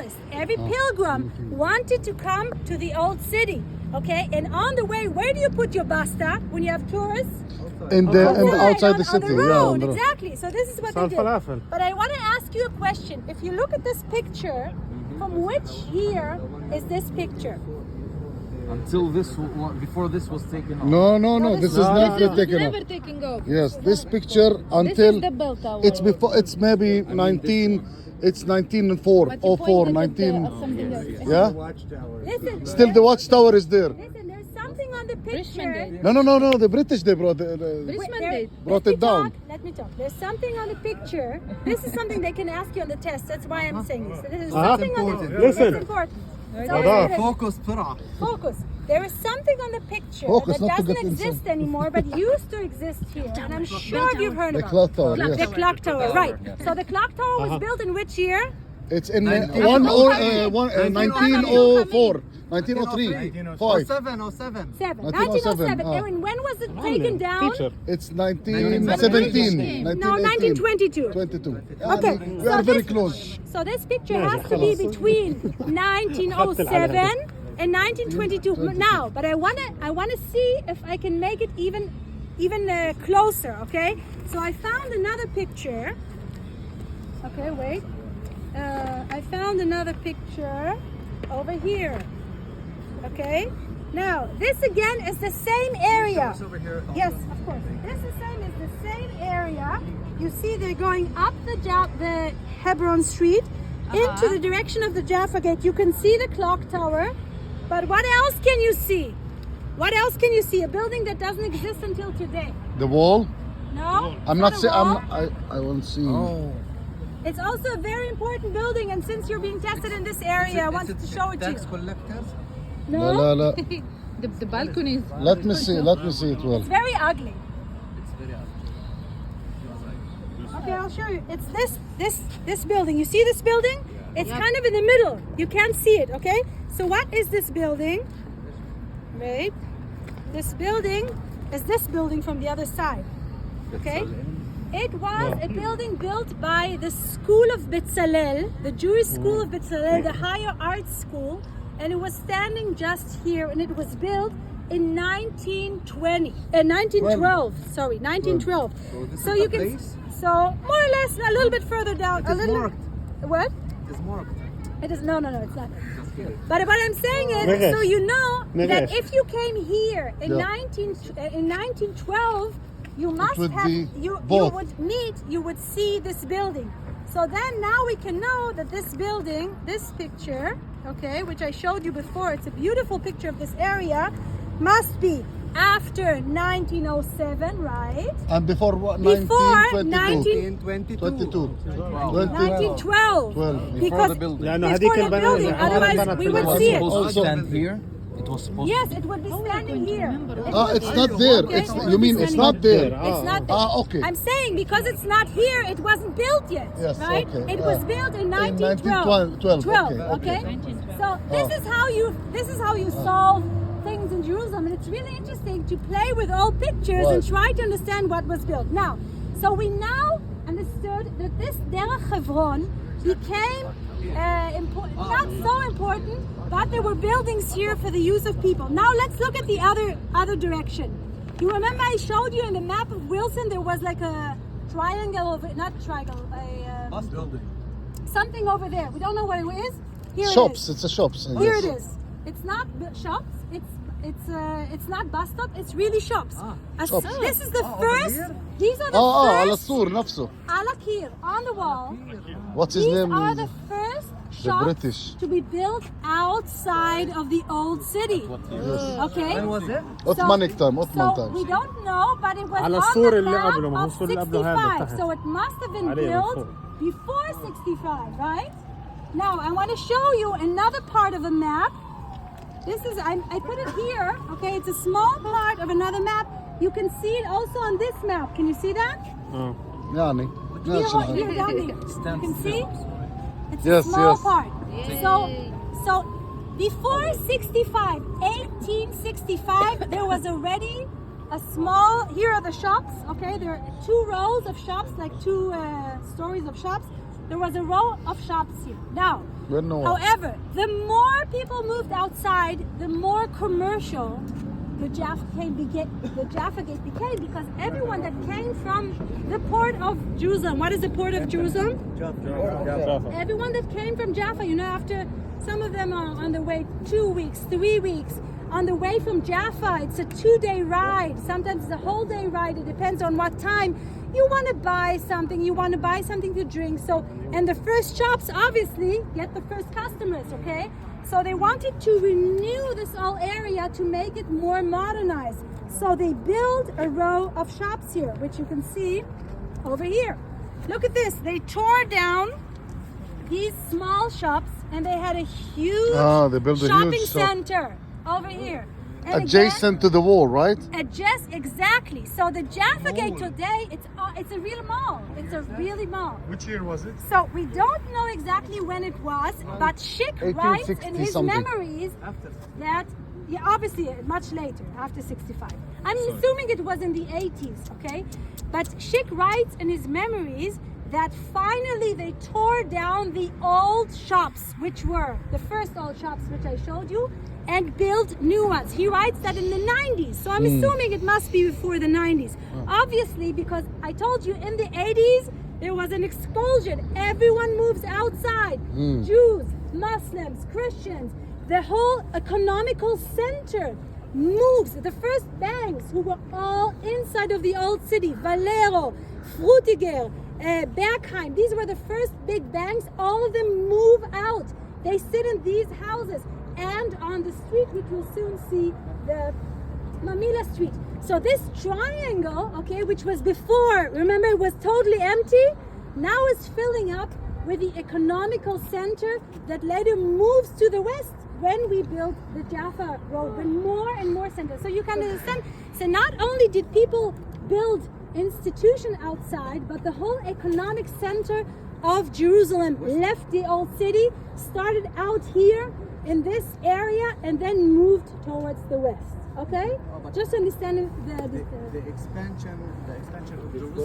tourist, every pilgrim wanted to come to the old city. Okay, and on the way, where do you put your basta when you have tourists? And outside the on city. the road, on the road. exactly. So this is what they did. Falafel. But I want to ask you a question. If you look at this picture, from which year is this picture? Until before this was taken off. No. This is not taken Never off. taking off. Yes, this picture until This is the bell tower. it's before. It's maybe 19. It's 1904, But you 04, pointed at 19. something else. Yeah. Listen, Still, the watchtower is there. listen, there's something on the Richmond picture. Date. No. The British they brought. Richmond There- Date. Brought let it me down. Let me talk. There's something on the picture. This is something they can ask you on the test. That's why I'm saying this. There's something on the Listen. It's important. It's Hold always on. important. Focus بسرعة. Focus. There is something on the picture Focus, that not to doesn't get exist inside. anymore, but used to exist here. And I'm sure you've heard The about clock it. tower. The Yes. clock tower, right. So the clock tower was built in which year? It's in 1904, 1903, 5. 07. 1907. Ah. And when was it taken down? Teacher. It's 1917. No, 1922. 22. Okay, We so are very this- close. So this picture has to be between 1907 and 1922 now. But I wanna see if I can make it even closer. Okay. So I found another picture. Okay, wait. I found another picture over here. Okay. Now this again is the same area. Over here. Yes, of course. This is the same area. You see, they're going up the Hebron Street into the direction of the Jaffa Gate. You can see the clock tower, but what else can you see? What else can you see? A building that doesn't exist until today. The wall. No, I'm it's not a saying. wall. I won't see. Oh. It's also a very important building, and since you're being tested in this area, I wanted to show it to Tax you. collectors. La. The balconies. Let me see. Let me see it well. It's very ugly. It's very Okay, I'll show you. It's this building. You see this building? It's kind of in the middle. You can't see it, okay? So what is this building? Wait. This building is this building from the other side. Okay? It was a building built by the school of Bezalel, the Jewish school of Bezalel, the higher arts school, and it was standing just here, and it was built in 1912. Sorry, 1912. So you can, so more or less a little bit further down, a little. marked. What? It's marked. It is no, it's not. But what I'm saying is, Negesh. so you know that Negesh. if you came here in Yeah. 1912, you must would have be you both. you would see this building. So then now we can know that this building, this picture, okay, which I showed you before, it's a beautiful picture of this area, must be after 1907, right? And before what? Before 1922. 1922. 1912. 12. Because the building. لأنه before هذيك the building, البناية otherwise we would see it. Supposed to stand here. It was supposed Yes, it would be standing here. It's not there. Okay. It's you mean it's not there. It's not there. Okay. I'm saying because it's not here, it wasn't built yet. Yes, right? okay. It was built in 1912. 1912, okay. So this is how you solve things in Jerusalem, and it's really interesting to play with old pictures and Right. try to understand what was built. Now, so we now understood that this Derech Hebron became not so important, but there were buildings here for the use of people. Now let's look at the other direction. You remember I showed you in the map of Wilson there was like a triangle of not triangle, bus building. something over there. We don't know what it is. Here Shops. it is. It's a shops. Here yes. it is. It's not shops. It's not bus stop. It's really shops. Shops. This is the over first. here? These are the على first. السور نفسه. على كير on the wall. What's his These name? are the first shops British. to be built outside of the old city. Okay. When was it? Ottomanic time. Ottoman So we times. don't know, but it was على on السور the اللي map قبله، ما هو of السور اللي قبله هذا 65. تحت. So it must have been عليه من built فوق. before 65, right? Now I want to show you another part of a map. This is I put it here. Okay, it's a small part of another map. You can see it also on this map. Can you see that? يعني. Here down there. You can see. It's Yes, a small yes. part. So before 65, 1865, there was already a small. Here are the shops. Okay, there are 2 rows of shops, like 2 stories of shops. There was a row of shops here. Now, Well, no. However, the more people moved outside, the more commercial the Jaffa Gate became, because everyone that came from the port of Jerusalem. What is the port of Jerusalem? Jaffa. Everyone that came from Jaffa, after some of them are on the way 2 weeks, 3 weeks. On the way from Jaffa, it's a 2-day ride. Sometimes it's a whole day ride. It depends on what time. You want to buy something. You want to buy something to drink. And the first shops obviously get the first customers, okay? So they wanted to renew this whole area to make it more modernized. So they build a row of shops here, which you can see over here. Look at this. They tore down these small shops, and they had a huge they built a shopping huge shop. center over here. And Adjacent to the wall, right? Exactly. So the Jaffa Gate today, it's a real mall. It's a really mall. Which year was it? So we don't know exactly when it was, but Schick writes in his 1860 memories that, obviously much later, after 65. I'm assuming it was in the 80s, okay? But Schick writes in his memories that finally they tore down the old shops, which were the first old shops which I showed you, and built new ones. He writes that in the 90s, so I'm assuming it must be before the 90s. Obviously, because I told you in the 80s, there was an explosion. Everyone moves outside. Jews, Muslims, Christians, the whole economical center moves. The first banks, who were all inside of the old city, Valero, Frutiger, Bergheim, these were the first big banks. All of them move out. They sit in these houses. And on the street, which we'll soon see, the Mamila Street. So this triangle, okay, which was before, remember, it was totally empty, now is filling up with the economical center that later moves to the west when we built the Jaffa Road, with more and more centers. So you can understand, so not only did people build institution outside, but the whole economic center of Jerusalem left the old city, started out here in this area, and then moved towards the west. Okay? Just understanding the expansion of Jerusalem